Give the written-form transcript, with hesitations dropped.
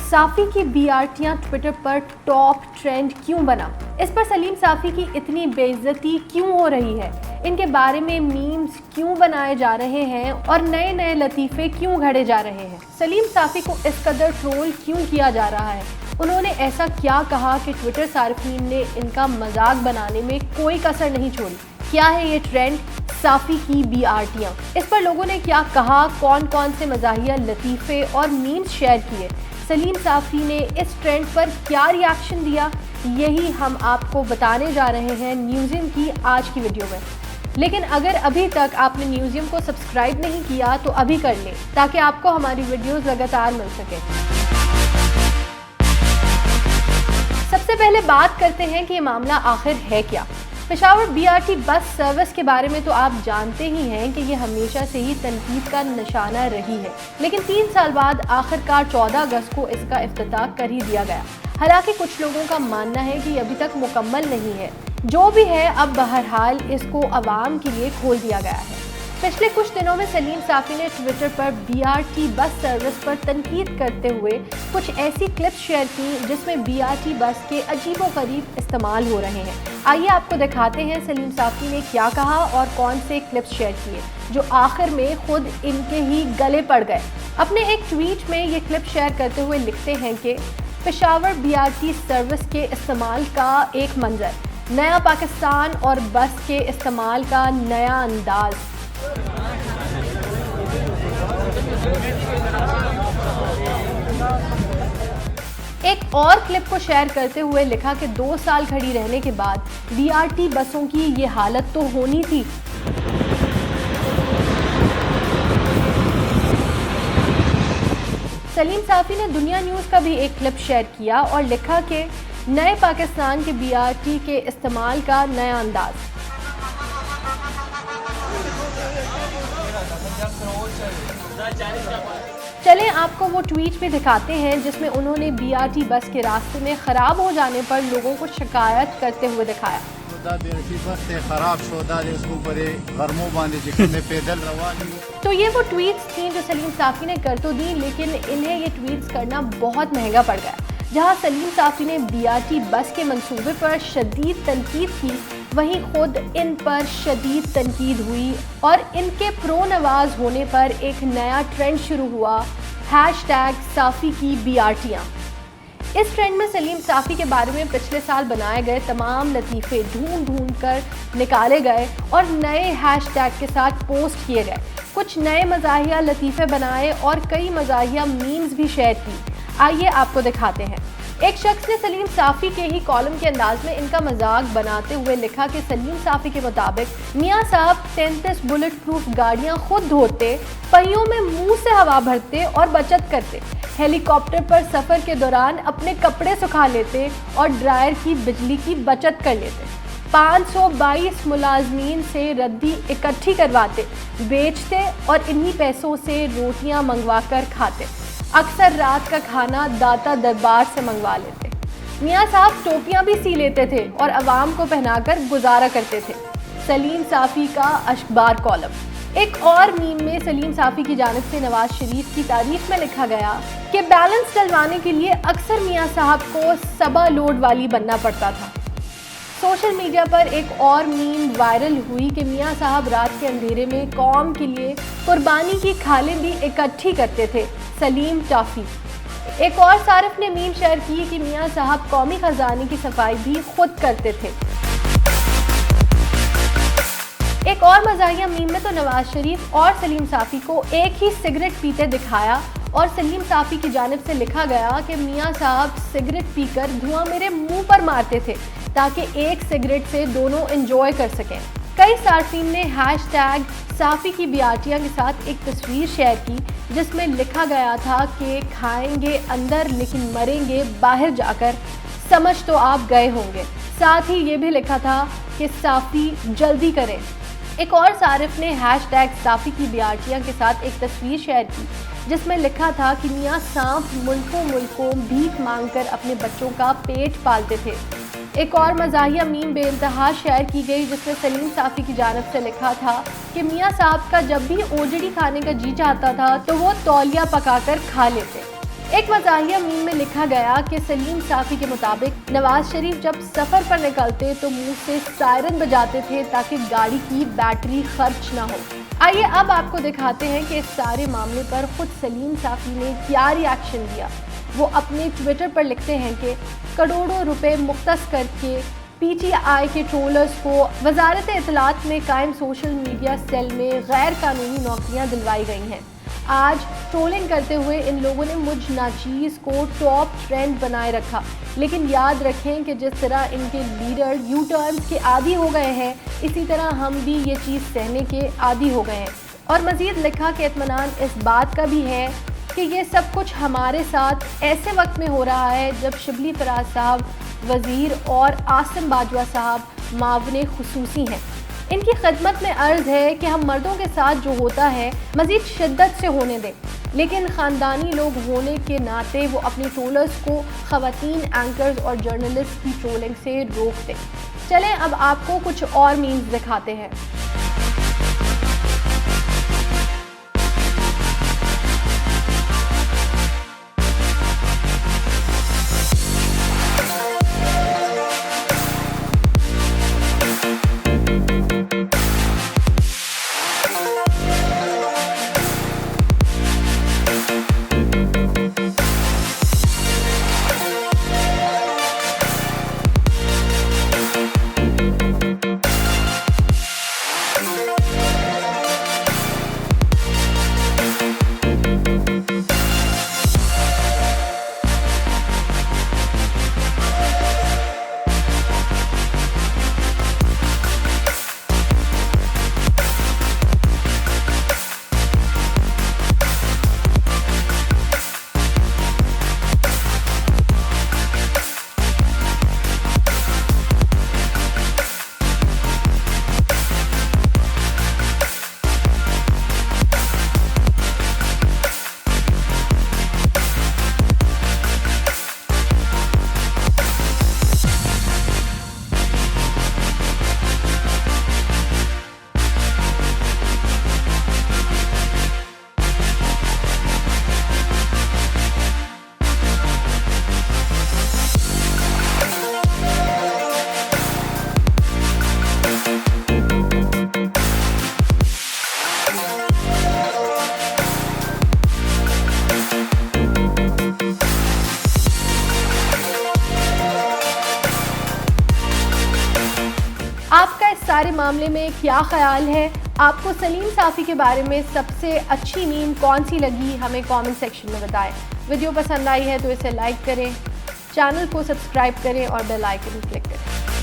साफ़ी की बीआरटियां ट्विटर पर top trend क्यों बना? इस पर सलीम साफ़ी की इतनी बेइज्जती क्यों हो रही है? इनके बारे में मीम्स क्यों बनाए जा रहे हैं और नए नए लतीफ़े क्यों घड़े जा रहे हैं? सलीम साफ़ी को इस कदर ट्रोल क्यों किया जा रहा है? उन्होंने ऐसा क्या कहा कि ट्विटर सार्फिन ने इनका मजाक बनाने में कोई कसर नहीं छोड़ी? क्या है ये ट्रेंड साफ़ी की बीआरटियां? इस पर लोगों ने क्या कहा? कौन कौन से मज़ाहिया लतीफ़े और मीम्स शेयर किए? सलीम साफ़ी ने इस ट्रेंड पर क्या रिएक्शन दिया? यही हम आपको बताने जा रहे हैं न्यूज़ियम की आज की वीडियो में। लेकिन अगर अभी तक आपने न्यूज़ियम को सब्सक्राइब नहीं किया तो अभी कर लें, ताकि आपको हमारी वीडियोस लगातार मिल सके। सबसे पहले बात करते हैं कि ये मामला आखिर है क्या। पेशावर बीआरटी बस सर्विस के बारे में तो आप जानते ही हैं कि ये हमेशा से ही तनकीद का निशाना रही है, लेकिन 3 साल बाद आखिरकार 14 अगस्त को इसका इफ्तिताह कर ही दिया गया। हालांकि कुछ लोगों का मानना है कि अभी तक मुकम्मल नहीं है। जो भी है, अब बहरहाल इसको आवाम के लिए खोल दिया गया है। पिछले कुछ दिनों में सलीम साफ़ी ने ट्विटर पर बीआरटी बस सर्विस पर तनकीद करते हुए कुछ ऐसी क्लिप्स शेयर की जिसमें बीआरटी बस के अजीबोगरीब इस्तेमाल हो रहे हैं। आइए आपको दिखाते हैं सलीम साफ़ी ने क्या कहा और कौन से क्लिप्स शेयर किए जो आखिर में खुद इनके ही गले पड़ गए। अपने एक ट्वीट में ये क्लिप शेयर करते हुए लिखते हैं कि पेशावर बीआरटी सर्विस के इस्तेमाल का एक मंजर, नया पाकिस्तान और बस के इस्तेमाल का नया अंदाज। एक और क्लिप को शेयर करते हुए लिखा कि 2 साल खड़ी रहने के बाद बीआरटी बसों की ये हालत तो होनी थी। सलीम साफ़ी ने दुनिया न्यूज़ का भी एक क्लिप शेयर किया और लिखा कि नए पाकिस्तान के बीआरटी के इस्तेमाल का नया अंदाज। चलें आपको वो ट्वीट भी दिखाते हैं जिसमें उन्होंने बीआरटी बस के रास्ते में ख़राब हो जाने पर लोगों को शिकायत करते हुए दिखाया। तो ये वो ट्वीट्स थी जो सलीम साफ़ी ने कर तो दी, लेकिन इन्हें ये ट्वीट्स करना बहुत महंगा पड़ गया। जहां सलीम साफ़ी ने बीआरटी बस के मंसूबे पर शदीद तनकीद की, वहीं खुद इन पर शदीद तनकीद हुई और इनके प्रो नवाज होने पर एक नया ट्रेंड शुरू हुआ, #साफ़ी की बीआरटियां। इस ट्रेंड में सलीम साफ़ी के बारे में पिछले साल बनाए गए तमाम लतीफ़े ढूंढ कर निकाले गए और नए हैशटैग के साथ पोस्ट किए गए। कुछ नए मज़ाहिया लतीफ़े बनाए और कई मज़ाहिया मीम्स भी शेयर की। आइए आपको दिखाते हैं। एक शख्स ने सलीम साफ़ी के ही कॉलम के अंदाज में इनका मजाक बनाते हुए लिखा कि सलीम साफ़ी के मुताबिक मियाँ साहब 33 बुलेट प्रूफ गाड़ियाँ खुद धोते, पहियों में मुंह से हवा भरते और बचत करते, हेलीकॉप्टर पर सफ़र के दौरान अपने कपड़े सुखा लेते और ड्रायर की बिजली की बचत कर लेते, 522 मुलाजमीन से रद्दी इकट्ठी करवाते, बेचते और इन्हीं पैसों से रोटियाँ मंगवा कर खाते। अक्सर रात का खाना दाता दरबार से मंगवा लेते। मियाँ साहब टोपियाँ भी सी लेते थे और अवाम को पहनाकर गुजारा करते थे। सलीम साफ़ी का अखबार कॉलम। एक और मीम में सलीम साफ़ी की जानिब से नवाज शरीफ की तारीफ में लिखा गया कि बैलेंस डलवाने के लिए अक्सर मियाँ साहब को सबा लोड वाली बनना पड़ता था। सोशल मीडिया पर एक और मीम वायरल हुई कि मियाँ साहब रात के अंधेरे में कौम के लिए कुर्बानी की खालें भी इकट्ठी करते थे, सलीम टॉफ़ी। एक और सारिफ ने मीम शेयर की कि मियाँ साहब कौमी खजाने की सफाई भी खुद करते थे। एक और मज़ाहिया मीम में तो नवाज शरीफ और सलीम साफ़ी को एक ही सिगरेट पीते दिखाया और सलीम साफ़ी की जानिब से लिखा गया कि मियाँ साहब सिगरेट पीकर धुआं मेरे मुंह पर मारते थे ताकि एक सिगरेट से दोनों एंजॉय कर सकें। कई सार्फिन ने #साफ़ी की बीआरटियां के साथ एक तस्वीर शेयर की जिसमें लिखा गया था कि खाएंगे अंदर लेकिन मरेंगे बाहर जाकर, समझ तो आप गए होंगे। साथ ही ये भी लिखा था कि साफ़ी जल्दी करें। एक और सारिफ ने #साफ़ी की बीआरटियां के साथ एक तस्वीर शेयर की जिसमें लिखा था कि मियाँ सांप मुल्कों भीख मांगकर अपने बच्चों का पेट पालते थे। एक और मज़ाहिया मीम बेइंतहा शेयर की गई जिसमें सलीम साफ़ी की जानिब से लिखा था कि मियाँ साहब का जब भी ओजड़ी खाने का जी चाहता था तो वो तौलिया पकाकर खा लेते। एक मज़ाहिया मीम में लिखा गया कि सलीम साफ़ी के मुताबिक नवाज शरीफ जब सफ़र पर निकलते तो मुंह से सायरन बजाते थे ताकि गाड़ी की बैटरी खर्च ना हो। आइए अब आपको दिखाते हैं कि इस सारे मामले पर खुद सलीम साफ़ी ने क्या रिएक्शन दिया। वो अपने ट्विटर पर लिखते हैं कि करोड़ों रुपए मुख्तस करके PTI के ट्रोलर्स को वजारत इत्तलात में कायम सोशल मीडिया सेल में गैर कानूनी नौकरियां दिलवाई गई हैं। आज ट्रोलिंग करते हुए इन लोगों ने मुझ नाचीज़ को टॉप ट्रेंड बनाए रखा, लेकिन याद रखें कि जिस तरह इनके लीडर यू टर्न्स के आदी हो गए हैं, इसी तरह हम भी ये चीज़ सहने के आदी हो गए हैं। और मज़ीद लिखा कि इत्मीनान इस बात का भी है कि ये सब कुछ हमारे साथ ऐसे वक्त में हो रहा है जब शिबली फराज साहब वज़ीर और आसिम बाजवा साहब मावने खुसूसी हैं। इनकी खिदमत में अर्ज़ है कि हम मर्दों के साथ जो होता है मज़ीद शिद्दत से होने दें, लेकिन ख़ानदानी लोग होने के नाते वो अपनी ट्रोलर्स को ख़वातीन एंकर्स और जर्नलिस्ट की ट्रोलिंग से रोक दें। चलें अब आपको कुछ और मीम्स दिखाते हैं। आपका इस सारे मामले में क्या ख्याल है? आपको सलीम साफ़ी के बारे में सबसे अच्छी मीम कौन सी लगी, हमें कमेंट सेक्शन में बताएं। वीडियो पसंद आई है तो इसे लाइक करें, चैनल को सब्सक्राइब करें और बेल आइकन क्लिक करें।